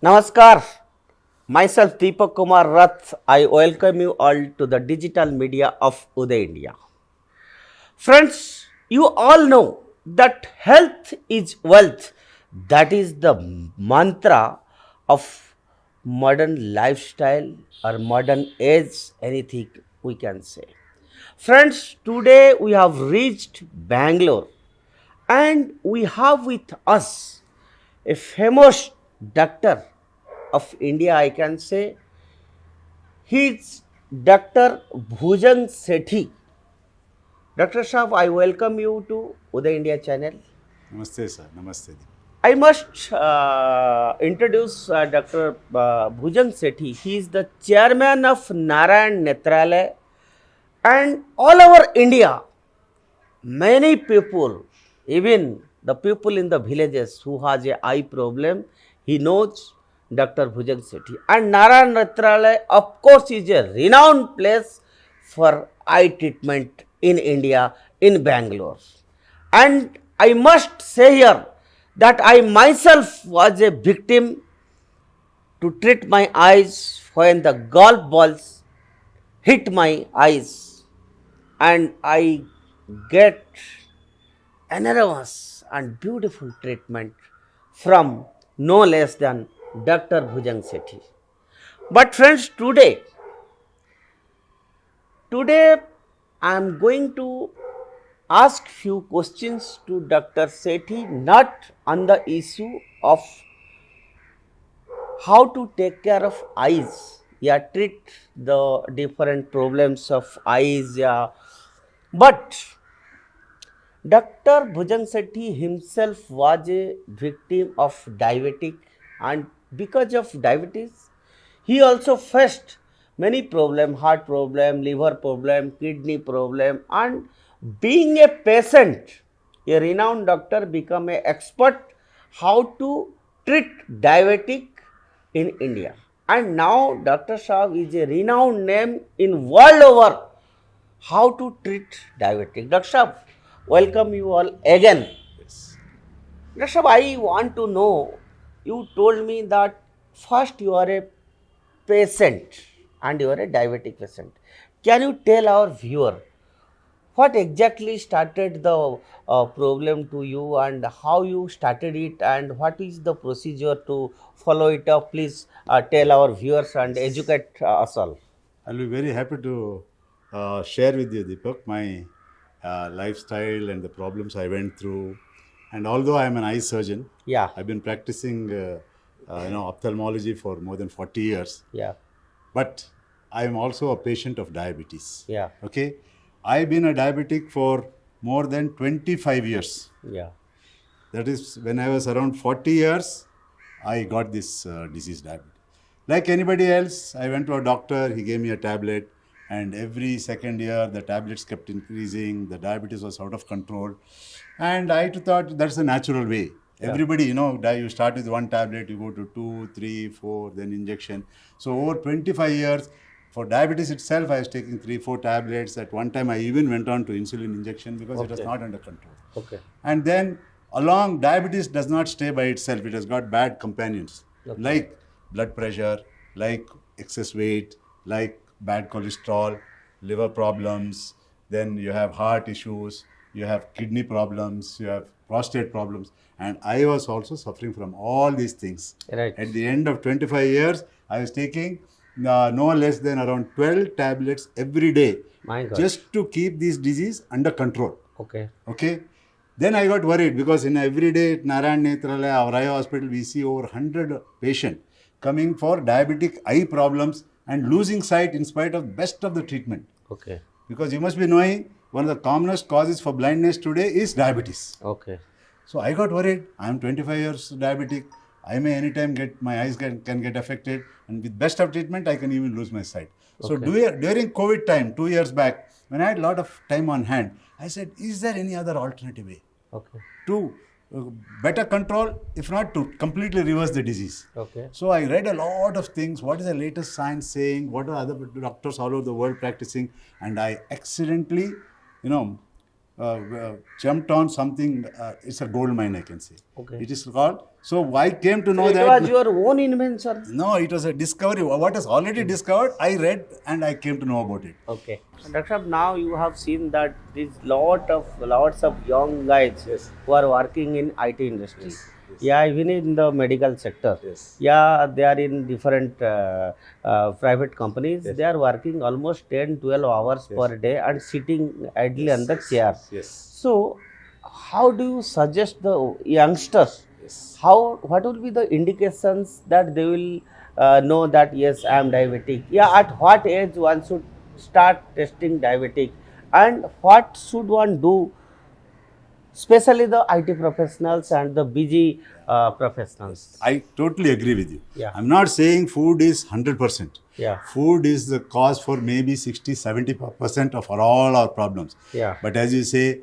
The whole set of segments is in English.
Namaskar. Myself Deepak Kumar Rath. I welcome you all to the digital media of Uday India. Friends, you all know that health is wealth. That is the mantra of modern lifestyle or modern age, anything we can say. Friends, today we have reached Bangalore and we have with us a famous doctor of India, I can say. He's Dr. Bhujan Sethi. Dr. Shah, I welcome you to Uday India channel. Namaste, sir. Namaste. I must introduce Dr. Bhujan Sethi. He is the chairman of Narayan Netralaya, and all over India, many people, even the people in the villages who has a eye problem, he knows Dr. Bhujan Sethi. And Narayan Netralaya, of course, is a renowned place for eye treatment in India, in Bangalore. And I must say here that I myself was a victim to treat my eyes when the golf balls hit my eyes, and I get enormous and beautiful treatment from no less than Dr. Bhujan Sethi. But friends, today I am going to ask few questions to Dr. Sethi, not on the issue of how to take care of eyes, yeah, treat the different problems of eyes, yeah, but Dr. Bhujan Sethi himself was a victim of diabetic, and because of diabetes, he also faced many problem, heart problem, liver problem, kidney problem, and being a patient, a renowned doctor become an expert how to treat diabetic in India. And now Dr. Shah is a renowned name in world over how to treat diabetic. Dr. Shah, welcome you all again. Yes. Dr. Shah, I want to know, you told me that first you are a patient and you are a diabetic patient. Can you tell our viewer what exactly started the problem to you and how you started it and what is the procedure to follow it up? Please tell our viewers and Yes. educate us all. I'll be very happy to share with you, Deepak, my lifestyle and the problems I went through. And although I'm an eye surgeon, Yeah, I've been practicing, ophthalmology for more than 40 years. yeah, But I'm also a patient of diabetes. yeah, Okay, I've been a diabetic for more than 25 years. yeah. That is, when I was around 40 years, I got this disease, diabetes. Like anybody else, I went to a doctor, he gave me a tablet, and every second year the tablets kept increasing, the diabetes was out of control. And I thought that's a natural way. Yeah. Everybody, you start with one tablet, you go to 2, 3, 4, then injection. So over 25 years, for diabetes itself, I was taking 3, 4 tablets. At one time, I even went on to insulin injection because it was Okay. not under control. Okay. And then along, diabetes does not stay by itself. It has got bad companions Okay. like blood pressure, like excess weight, like bad cholesterol, liver problems. Then you have heart issues, you have kidney problems, you have prostate problems. And I was also suffering from all these things. Right. At the end of 25 years, I was taking no less than around 12 tablets every day My God. just to keep this disease under control. Okay. Okay. Then I got worried because in every day at Narayan Netralaya, our eye hospital, we see over 100 patients coming for diabetic eye problems and losing sight in spite of best of the treatment. Okay. Because you must be knowing one of the commonest causes for blindness today is diabetes. Okay. So I got worried. I am 25 years diabetic. I may anytime get, my eyes can get affected, and with best of treatment, I can even lose my sight. So Okay. during COVID time, 2 years back, when I had a lot of time on hand, I said, is there any other alternative way Okay. to uh, better control, if not to completely reverse the disease? Okay. So I read a lot of things. What is the latest science saying? What are other doctors all over the world practicing? And I accidentally, you know, jumped on something. It's a gold mine, I can say. Okay. It is called. So I came to know It that. was your own invention. No, it was a discovery. What is already discovered, I read and I came to know about it. Okay. Dr. Saab, now you have seen that there's lots of young guys Yes. who are working in IT industry. Yes, yes. Yeah, even in the medical sector. Yes. Yeah, they are in different private companies. Yes. They are working almost 10, 12 hours Yes. per day and sitting idly Yes, on the yes, chair. Yes. So, how do you suggest the youngsters? Yes. What will be the indications that they will know that yes, I am diabetic? Yeah, at what age one should start testing diabetic, and what should one do, especially the IT professionals and the busy professionals? I totally agree with you. Yeah. I'm not saying food is 100%. Yeah. Food is the cause for maybe 60-70% of all our problems. Yeah. But as you say,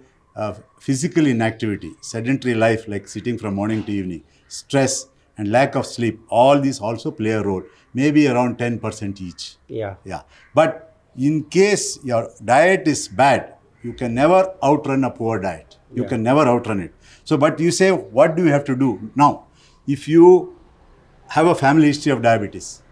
physical inactivity, sedentary life like sitting from morning to evening, stress and lack of sleep, all these also play a role, maybe around 10% each. Yeah. Yeah. But in case your diet is bad, you can never outrun a poor diet. You Yeah. can never outrun it. So, but you say, what do you have to do? Now, if you have a family history of diabetes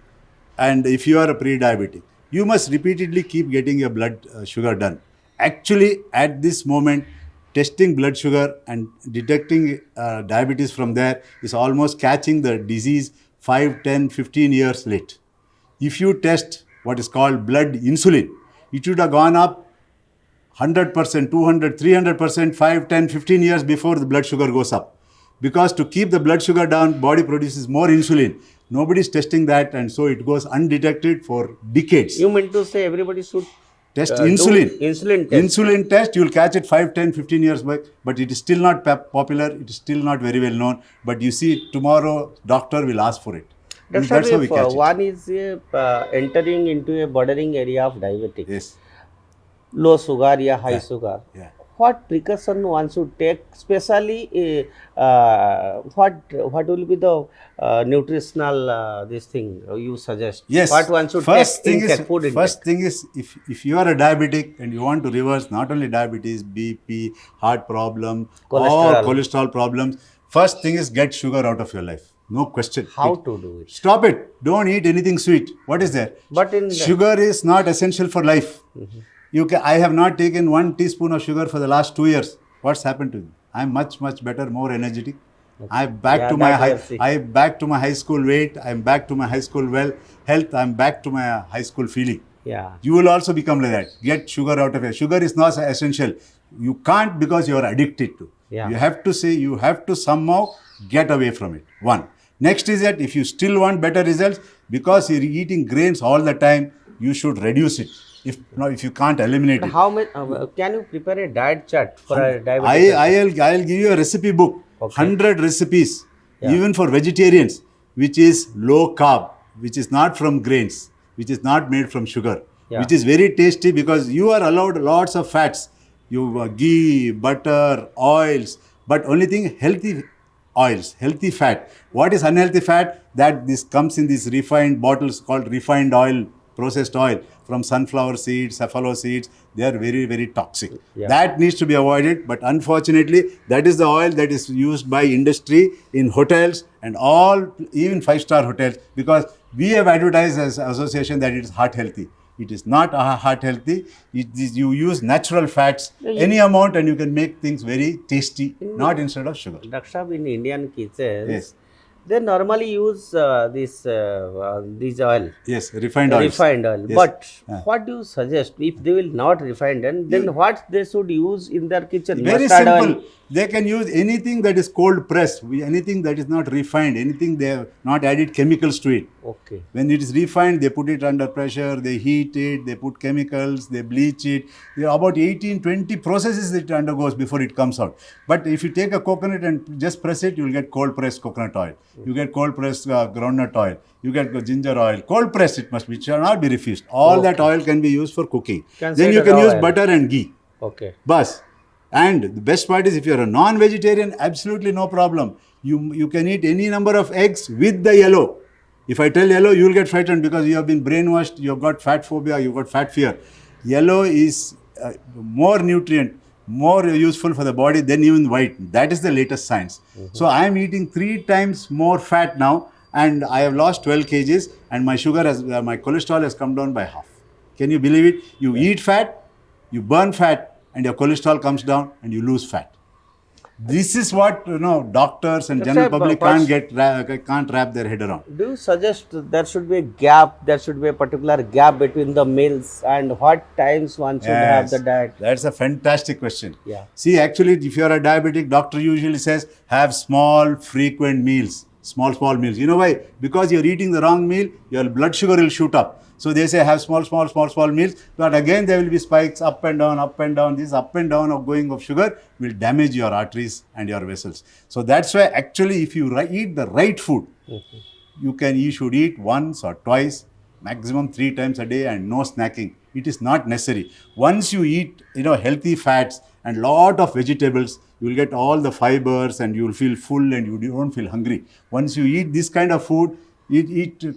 and if you are a pre-diabetic, you must repeatedly keep getting your blood sugar done. Actually, at this moment, testing blood sugar and detecting diabetes from there is almost catching the disease 5, 10, 15 years late. If you test what is called blood insulin, it should have gone up 100%, 200, 300%, 5, 10, 15 years before the blood sugar goes up. Because to keep the blood sugar down, body produces more insulin. Nobody is testing that, and so it goes undetected for decades. You mean to say everybody should Test do insulin. insulin test? Insulin test, you will catch it 5, 10, 15 years back, but it is still not popular, it is still not very well known. But you see, tomorrow, doctor will ask for it. Dr. That's how we if catch it. one is entering into a bordering area of diabetic, Yes. low sugar or high sugar, Yeah. what precaution one should take, especially what will be the nutritional this thing you suggest? Yes. What one should First take thing intake, is, food intake? first thing is, if you are a diabetic and you want to reverse not only diabetes, BP, heart problem, Cholesterol. or cholesterol problems, first thing is get sugar out of your life. No question. How to do it? Stop it. Don't eat anything sweet. What is there? But in the- Sugar is not essential for life. I have not taken 1 teaspoon of sugar for the last 2 years. What's happened to me? I'm much better, more energetic. I'm back Yeah, to my that we high. have seen. I'm back to my high school weight. I'm back to my high school health. I'm back to my high school feeling. Yeah. You will also become like that. Get sugar out of it. Sugar is not essential. You can't because you are addicted to. Yeah. You have to say, you have to somehow get away from it. One. Next is that if you still want better results, because you're eating grains all the time, you should reduce it. If you can't eliminate it. How much can you prepare a diet chart for a diabetic? I'll give you a recipe book. Okay. 100 recipes, Yeah. even for vegetarians, which is low carb, which is not from grains, which is not made from sugar, Yeah. which is very tasty because you are allowed lots of fats. You ghee, butter, oils, but only thing healthy oils, healthy fat. What is unhealthy fat? That this comes in these refined bottles called refined oil, processed oil from sunflower seeds, cephalo seeds. They are very toxic. Yeah. That needs to be avoided. But unfortunately, that is the oil that is used by industry in hotels and all, even 5-star hotels, because we have advertised as association that it is heart healthy. It is not heart healthy. It is, you use natural fats, any amount, and you can make things very tasty, not instead of sugar. Dr. Saab, in Indian kitchens, Yes. they normally use this oil. Yes, refined oils. Refined oil. Yes. But what do you suggest if they will not refine then what they should use in their kitchen? Very Mustard simple. oil. They can use anything that is cold pressed, anything that is not refined, anything they have not added chemicals to it. Okay. When it is refined, they put it under pressure, they heat it, they put chemicals, they bleach it. There are about 18, 20 processes it undergoes before it comes out. But if you take a coconut and just press it, you will get cold pressed coconut oil. You get cold pressed groundnut oil. You get ginger oil. Cold pressed it must be, it shall not be refused. All that oil can be used for cooking. Then you Consider can use oil. butter and ghee. Okay. Bas. And the best part is if you are a non-vegetarian, absolutely no problem. You can eat any number of eggs with the yellow. If I tell yellow, you will get frightened because you have been brainwashed, you have got fat phobia, you have got fat fear. Yellow is more nutrient. more useful for the body than even white. That is the latest science. So I am eating 3 times more fat now, and I have lost 12 kgs, and my sugar has, my cholesterol has come down by half. Can you believe it? You eat fat, you burn fat, and your cholesterol comes down, and you lose fat. This is what doctors and general public can't wrap their head around. Do you suggest there should be a gap, there should be a particular gap between the meals, and what times one should have the diet? That's a fantastic question. Yeah. See, actually, if you are a diabetic, doctor usually says have small, frequent meals. Small meals. You know why? Because you're eating the wrong meal, your blood sugar will shoot up. So they say have small meals. But again, there will be spikes up and down, up and down. This up and down of going of sugar will damage your arteries and your vessels. So that's why actually, if you eat the right food, you should eat once or twice, maximum 3 times a day, and no snacking. It is not necessary. Once you eat healthy fats and lot of vegetables, you will get all the fibers and you will feel full and you don't feel hungry. Once you eat this kind of food,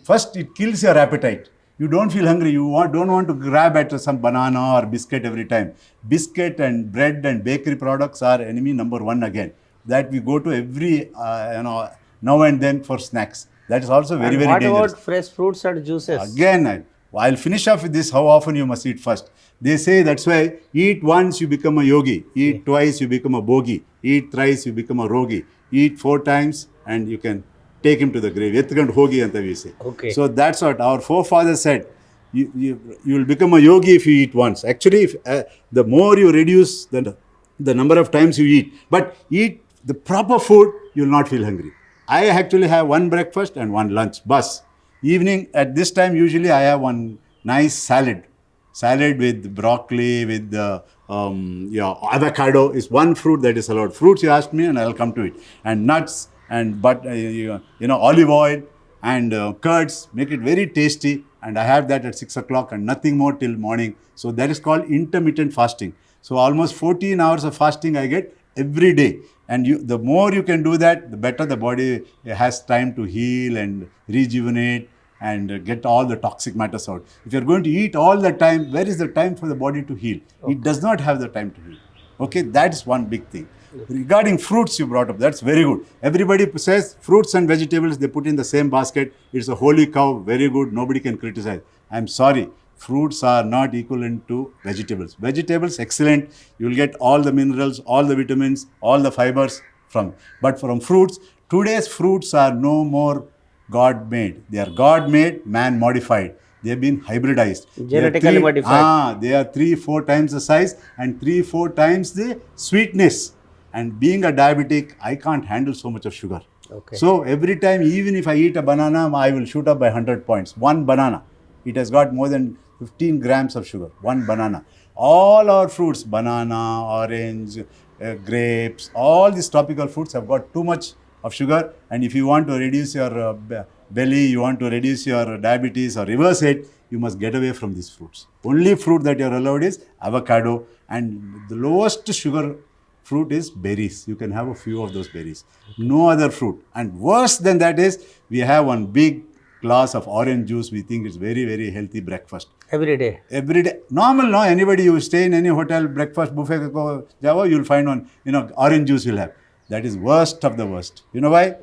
first it kills your appetite. You don't feel hungry. You don't want to grab at some banana or biscuit every time. Biscuit and bread and bakery products are enemy number one again. That we go to every now and then for snacks. That is also very dangerous. What about fresh fruits and juices? Again, I'll finish off with this, how often you must eat first. They say that's why eat once you become a yogi, eat twice you become a bogi, eat thrice you become a rogi, eat 4 times and you can take him to the grave. Etkand hogi anta we say. Okay. So that's what our forefathers said. You will become a yogi if you eat once. Actually, the more you reduce the number of times you eat, but eat the proper food, you will not feel hungry. I actually have one breakfast and one lunch. Bus. Evening at this time, usually I have one nice salad with broccoli, with avocado is one fruit that is allowed. Fruits you asked me and I'll come to it. And nuts and olive oil and curds, make it very tasty. And I have that at 6 o'clock and nothing more till morning. So that is called intermittent fasting. So almost 14 hours of fasting I get every day. And the more you can do that, the better the body has time to heal and rejuvenate and get all the toxic matters out. If you're going to eat all the time, where is the time for the body to heal? Okay. It does not have the time to heal. Okay, that's one big thing. Regarding fruits you brought up, that's very good. Everybody says fruits and vegetables, they put in the same basket. It's a holy cow, very good, nobody can criticize. I'm sorry, fruits are not equivalent to vegetables. Vegetables, excellent. You will get all the minerals, all the vitamins, all the fibers from. But from fruits, today's fruits are no more God-made. They are God-made, man-modified. They have been hybridized. Genetically modified. They are 3-4 times the size and 3-4 times the sweetness. And being a diabetic, I can't handle so much of sugar. Okay. So every time, even if I eat a banana, I will shoot up by 100 points. One banana. It has got more than 15 grams of sugar. One banana. All our fruits, banana, orange, grapes, all these tropical fruits have got too much of sugar. And if you want to reduce your belly, you want to reduce your diabetes or reverse it, you must get away from these fruits. Only fruit that you are allowed is avocado, and the lowest sugar fruit is berries. You can have a few of those berries. No other fruit. And worse than that is, we have one big glass of orange juice. We think it's very, very healthy breakfast. Every day. Every day. Normal, no? Anybody, you stay in any hotel, breakfast, buffet, Java, you'll find one, orange juice you'll have. That is worst of the worst. You know why?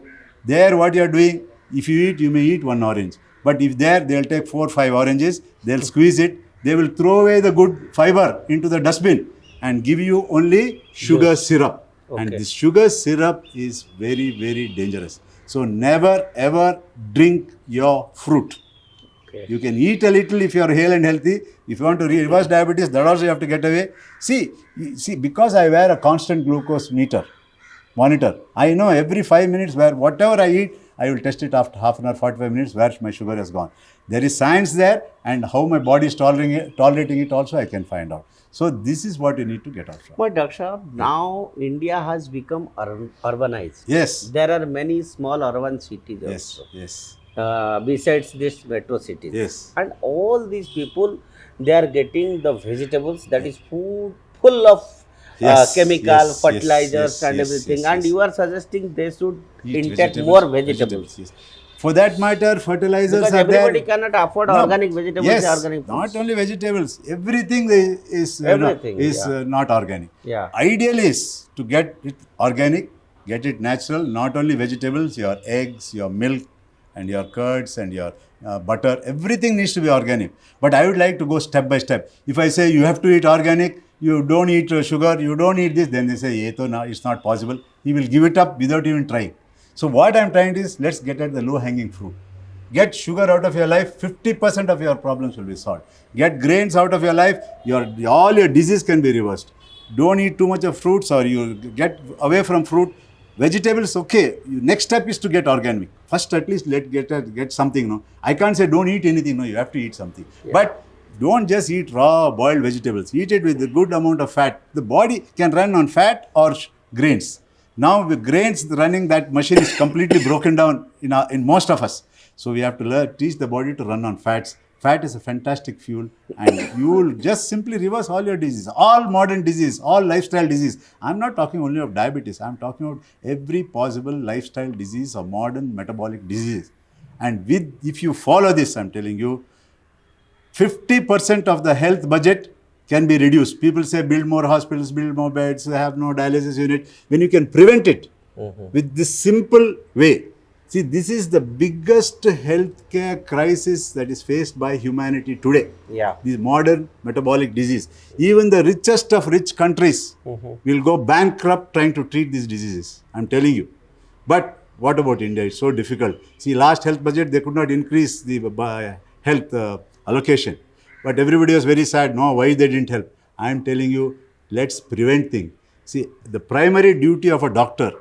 There, what you're doing, if you eat, you may eat one orange. But if they'll take 4 or 5 oranges, they'll squeeze it, they will throw away the good fiber into the dustbin and give you only sugar syrup. Okay. And this sugar syrup is very, very dangerous. So never ever drink your fruit. Okay. You can eat a little if you are hale and healthy. If you want to reverse diabetes, that also you have to get away. See, because I wear a constant glucose monitor, I know every 5 minutes where whatever I eat, I will test it after half an hour, 45 minutes where my sugar has gone. There is science there, and how my body is tolerating it also I can find out. So this is what you need to get out from. But Dr. Now India has become urbanized. Yes. There are many small urban cities also. Yes. Besides these metro cities. Yes. And all these people, they are getting the vegetables, that is food full of chemical, fertilizers and everything. And you are suggesting they should intake more vegetables. Yes. For that matter, fertilizers Because are everybody there. cannot afford No. organic vegetables, Yes, organic not foods. only vegetables. Everything is Everything, is yeah. not organic. Yeah. Ideal is to get it organic, get it natural. Not only vegetables, your eggs, your milk, and your curds and your butter. Everything needs to be organic. But I would like to go step by step. If I say you have to eat organic, you don't eat sugar, you don't eat this, then they say, "Ye to na, it's not possible." He will give it up without even trying. So what I'm trying to is, let's get at the low-hanging fruit. Get sugar out of your life, 50% of your problems will be solved. Get grains out of your life, all your disease can be reversed. Don't eat too much of fruits, or you get away from fruit. Vegetables, okay. Next step is to get organic. First, at least get something. No, I can't say don't eat anything. No, you have to eat something. Yeah. But don't just eat raw boiled vegetables. Eat it with a good amount of fat. The body can run on fat or grains. Now with grains running, that machine is completely broken down in most of us. So we have to teach the body to run on fats. Fat is a fantastic fuel, and you will just simply reverse all your disease, all modern disease, all lifestyle disease. I'm not talking only of diabetes. I'm talking about every possible lifestyle disease or modern metabolic disease. And if you follow this, I'm telling you, 50% of the health budget can be reduced. People say build more hospitals, build more beds, have no dialysis unit. When you can prevent it with this simple way. See, this is the biggest healthcare crisis that is faced by humanity today. Yeah. The modern metabolic disease. Even the richest of rich countries will go bankrupt trying to treat these diseases. I'm telling you. But what about India? It's so difficult. See, last health budget, they could not increase the health allocation. But everybody was very sad. No, why they didn't help? I'm telling you, let's prevent things. See, the primary duty of a doctor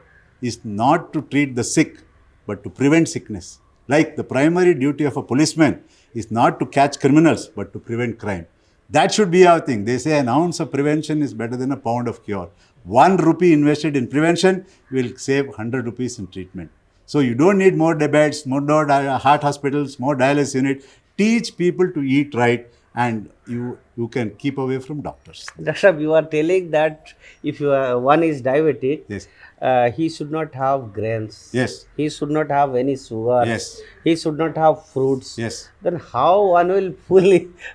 is not to treat the sick, but to prevent sickness. Like the primary duty of a policeman is not to catch criminals, but to prevent crime. That should be our thing. They say an ounce of prevention is better than a pound of cure. 1 rupee invested in prevention will save 100 rupees in treatment. So you don't need more beds, more heart hospitals, more dialysis unit. Teach people to eat right, and you can keep away from doctors. Doctor, you are telling that if one is diabetic, Yes. He should not have grains. Yes. He should not have any sugar. Yes. He should not have fruits. Yes. Then how one will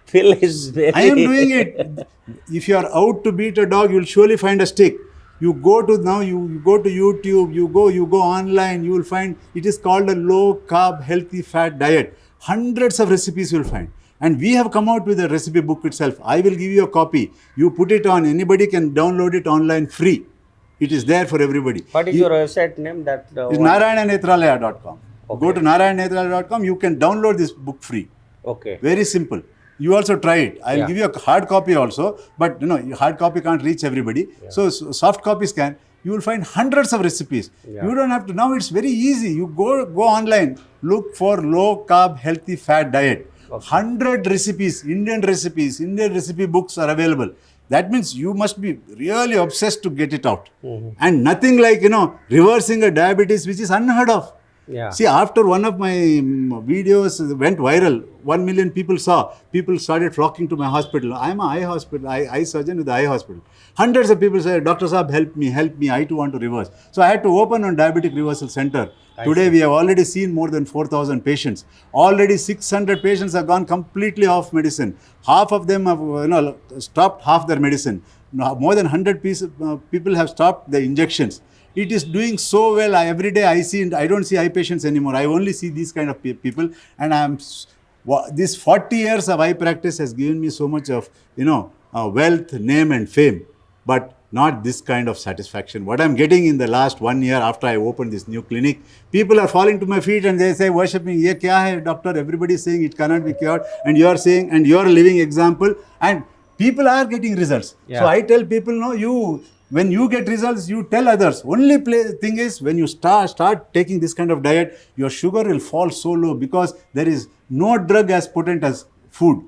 fill his belly? I am doing it. If you are out to beat a dog, you'll surely find a stick. You go to YouTube, you go online, you will find it is called a low carb, healthy fat diet. Hundreds of recipes you'll find. And we have come out with a recipe book itself. I will give you a copy. You put it on, anybody can download it online free. It is there for everybody. What is your website name? It's narayananetralaya.com. Okay. Go to narayananetralaya.com, you can download this book free. Okay. Very simple. You also try it. I'll give you a hard copy also, but hard copy can't reach everybody. Yeah. So soft copies can. You will find hundreds of recipes. Yeah. You don't have to. Now it's very easy. You go online, look for low carb, healthy fat diet. Okay. 100 recipes, Indian recipe books are available. That means you must be really obsessed to get it out. And nothing like, reversing a diabetes, which is unheard of. Yeah. See, after one of my videos went viral, 1 million people saw, people started flocking to my hospital. I'm an eye surgeon with the eye hospital. Hundreds of people said, Dr. Saab, help me, I too want to reverse. So I had to open a diabetic reversal center. Today we have already seen more than 4,000 patients. Already 600 patients have gone completely off medicine. Half of them have stopped half their medicine. More than 100 people have stopped the injections. It is doing so well. Every day I don't see eye patients anymore. I only see these kind of people. And this 40 years of eye practice has given me so much of, wealth, name and fame. But not this kind of satisfaction. What I'm getting in the last 1 year after I opened this new clinic, people are falling to my feet and they say, worship me, ye kya hai, doctor? Everybody is saying it cannot be cured. And you are saying, and you are a living example. And people are getting results. Yeah. So I tell people, when you get results, you tell others. Only thing is, when you start taking this kind of diet, your sugar will fall so low because there is no drug as potent as food.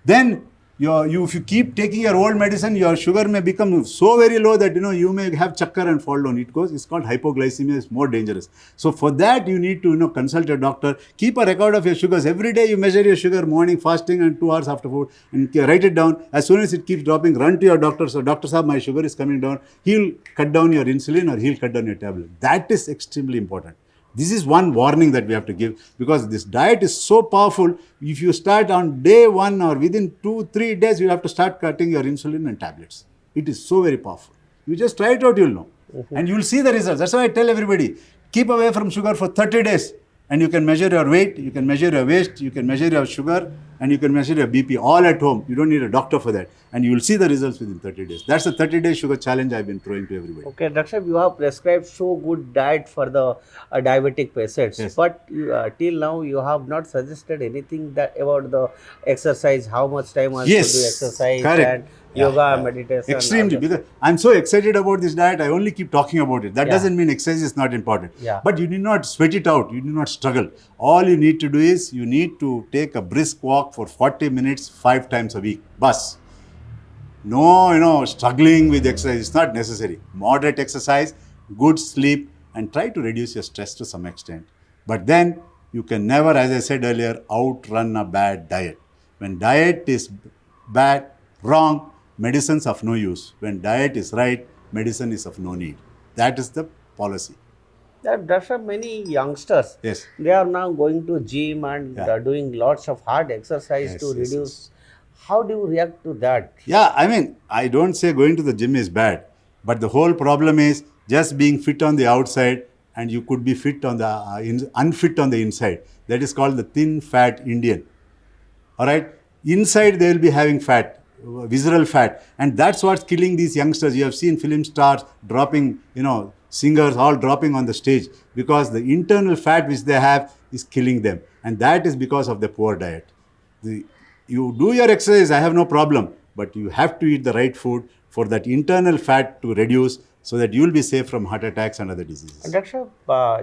Then, if you keep taking your old medicine, your sugar may become so very low that you may have chakkar and fall down. It's called hypoglycemia. It's more dangerous. So for that you need to consult your doctor. Keep a record of your sugars. Every day you measure your sugar, morning fasting and 2 hours after food, and write it down. As soon as it keeps dropping, run to your doctor. So doctor saab, my sugar is coming down. He'll cut down your insulin or he'll cut down your tablet. That is extremely important. This is one warning that we have to give, because this diet is so powerful. If you start on day one or within 2-3 days, you have to start cutting your insulin and tablets. It is so very powerful. You just try it out, you'll know. And you'll see the results. That's why I tell everybody, keep away from sugar for 30 days. And you can measure your weight, you can measure your waist, you can measure your sugar, and you can measure your BP all at home. You don't need a doctor for that. And you will see the results within 30 days. That's the 30-day sugar challenge I've been throwing to everybody. Okay, Doctor, you have prescribed so good diet for the diabetic patients, Yes. but till now you have not suggested anything that about the exercise, how much time one Yes, should do exercise correct. and yoga, meditation. Extremely, all that. because I'm so excited about this diet, I only keep talking about it. That Yeah. doesn't mean exercise is not important. Yeah. But you need not sweat it out. You need not struggle. All you need to do is you need to take a brisk walk for 40 minutes 5 times a week. Bus. No, struggling with exercise. It's not necessary. Moderate exercise, good sleep, and try to reduce your stress to some extent. But then you can never, as I said earlier, outrun a bad diet. When diet is bad, wrong, medicine's of no use. When diet is right, medicine is of no need. That is the policy. There are many youngsters. Yes. They are now going to gym and Yeah. doing lots of hard exercise Yes, to yes, reduce. How do you react to that? Yeah, I mean, I don't say going to the gym is bad, but the whole problem is just being fit on the outside, and you could be fit on the unfit on the inside. That is called the thin fat Indian. All right, inside they will be having fat, visceral fat, and that's what's killing these youngsters. You have seen film stars dropping, singers all dropping on the stage, because the internal fat which they have is killing them, and that is because of the poor diet. You do your exercise, I have no problem, but you have to eat the right food for that internal fat to reduce, so that you will be safe from heart attacks and other diseases. Doctor,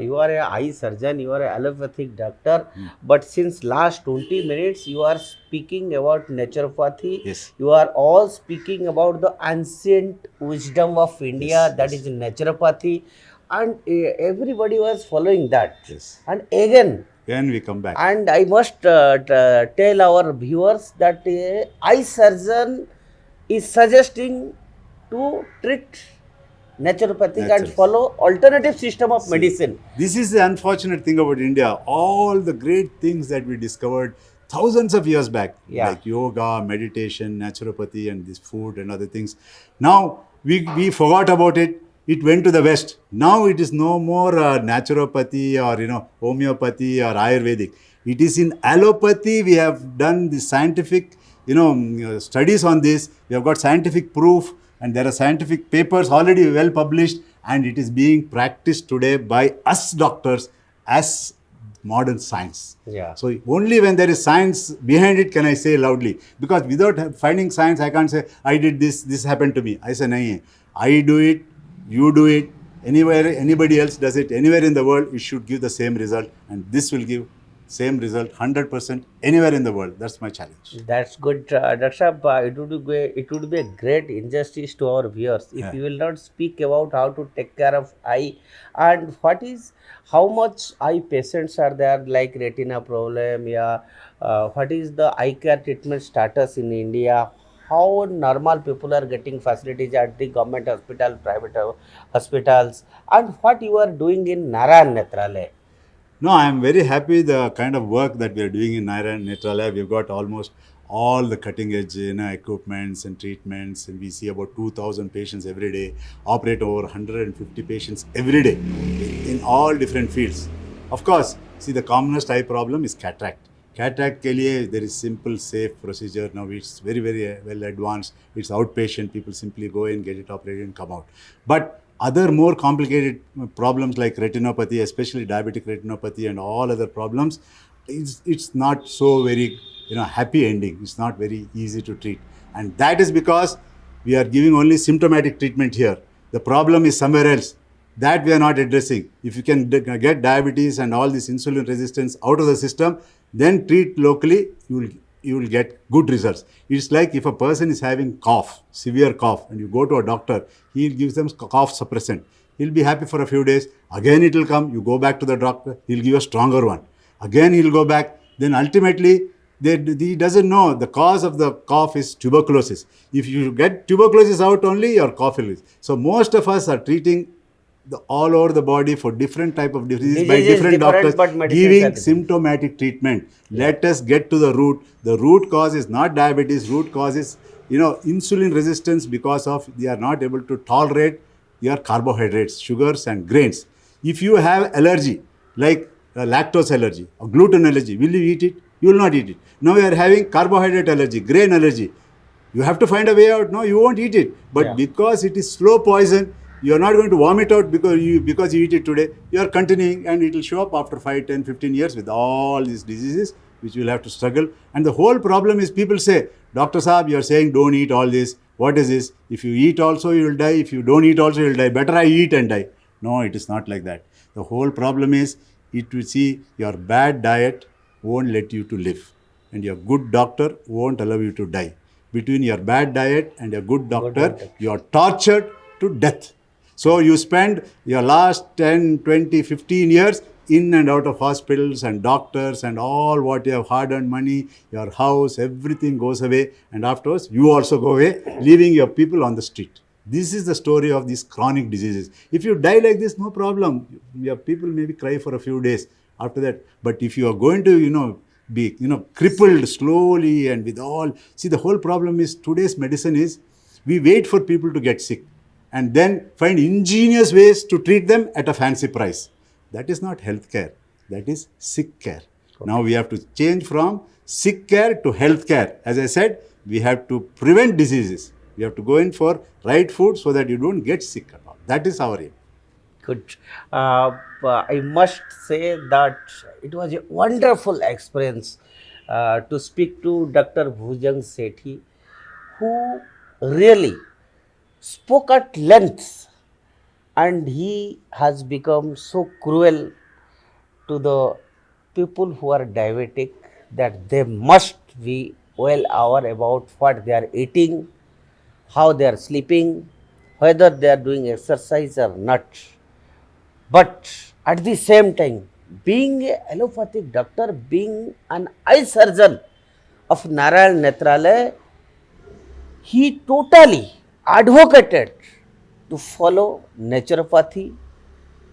you are a eye surgeon, you are a allopathic doctor, but since last 20 minutes you are speaking about naturopathy. Yes. You are all speaking about the ancient wisdom of India, Yes, that is naturopathy, and everybody was following that. Yes. And again, Then we come back. and I must tell our viewers that eye surgeon is suggesting to treat naturopathic and Natural. follow alternative system of medicine. This is the unfortunate thing about India. All the great things that we discovered thousands of years back, Yeah. like yoga, meditation, naturopathy, and this food and other things. Now we forgot about it. It went to the West. Now it is no more naturopathy or homeopathy or Ayurvedic. It is in allopathy. We have done the scientific studies on this. We have got scientific proof, and there are scientific papers already well published, and it is being practiced today by us doctors as modern science. Yeah. So only when there is science behind it can I say loudly, because without finding science I can't say I did this happened to me. I say nahi, I do it, you do it, anywhere anybody else does it, anywhere in the world, it should give the same result, and this will give same result 100% anywhere in the world. That's my challenge. That's good, Daksha. It would be a great injustice to our viewers if Yeah. you will not speak about how to take care of eye, and how much eye patients are there, like retina problem. Yeah, what is the eye care treatment status in India? How normal people are getting facilities at the government hospital, private hospitals, and what you are doing in Narayan Netralaya. No, I am very happy the kind of work that we are doing in Narayan Netralaya. We've got almost all the cutting edge equipments and treatments, and we see about 2,000 patients every day, operate over 150 patients every day in all different fields. Of course, see, the commonest eye problem is cataract. Cataract ke liye there is simple, safe procedure. Now it's very, very well advanced. It's outpatient. People simply go in, get it operated, and come out. But other more complicated problems like retinopathy, especially diabetic retinopathy and all other problems, it's not so very happy ending. It's not very easy to treat, and that is because we are giving only symptomatic treatment here. The problem is somewhere else that we are not addressing. If you can get diabetes and all this insulin resistance out of the system, then treat locally, you will get good results. It's like if a person is having cough, severe cough, and you go to a doctor, he gives them cough suppressant. He'll be happy for a few days. Again it will come. You go back to the doctor, he'll give you a stronger one. Again he'll go back. Then ultimately, he doesn't know the cause of the cough is tuberculosis. If you get tuberculosis out only, your cough will. So most of us are treating all over the body for different type of diseases by Disease is different different, doctors but medicines are giving different. symptomatic treatment. Let us get to the root. The root cause is not diabetes. Root cause is, insulin resistance, because of they are not able to tolerate your carbohydrates, sugars and grains. If you have allergy, like lactose allergy or gluten allergy, will you eat it? You will not eat it. Now you are having carbohydrate allergy, grain allergy. You have to find a way out. No, you won't eat it. But Yeah. because it is slow poison, you are not going to vomit out because you eat it today. You are continuing, and it will show up after 5, 10, 15 years with all these diseases, which you will have to struggle. And the whole problem is people say, Dr. Saab, you are saying don't eat all this. What is this? If you eat also, you will die. If you don't eat also, you will die. Better I eat and die. No, it is not like that. The whole problem is, it will see your bad diet won't let you to live, and your good doctor won't allow you to die. Between your bad diet and your good doctor, doctor. you are tortured to death. So you spend your last 10, 20, 15 years in and out of hospitals and doctors, and all what you have hard-earned money, your house, everything goes away, and afterwards you also go away, leaving your people on the street. This is the story of these chronic diseases. If you die like this, no problem. Your people maybe cry for a few days after that. But if you are going to, be, crippled slowly and with all, see, the whole problem is today's medicine is we wait for people to get sick and then find ingenious ways to treat them at a fancy price. That is not health care. That is sick care. Okay. Now we have to change from sick care to health care. As I said, we have to prevent diseases. We have to go in for right food so that you don't get sick at all. That is our aim. Good. I must say that it was a wonderful experience to speak to Dr. Bhujang Sethi, who really spoke at length, and he has become so cruel to the people who are diabetic that they must be well aware about what they are eating, how they are sleeping, whether they are doing exercise or not. But at the same time, being a allopathic doctor, being an eye surgeon of Narayan Netralaya, he totally advocated to follow naturopathy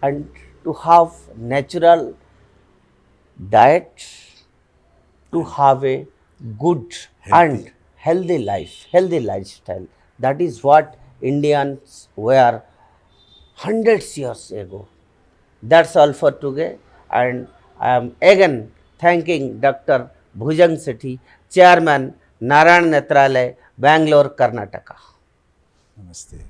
and to have natural diet, to have a good and healthy lifestyle. That is what Indians were hundreds years ago. That's all for today, and I am again thanking Dr. Bhujang Sethi, Chairman, Narayan Netralaya, Bangalore, Karnataka. Namaste.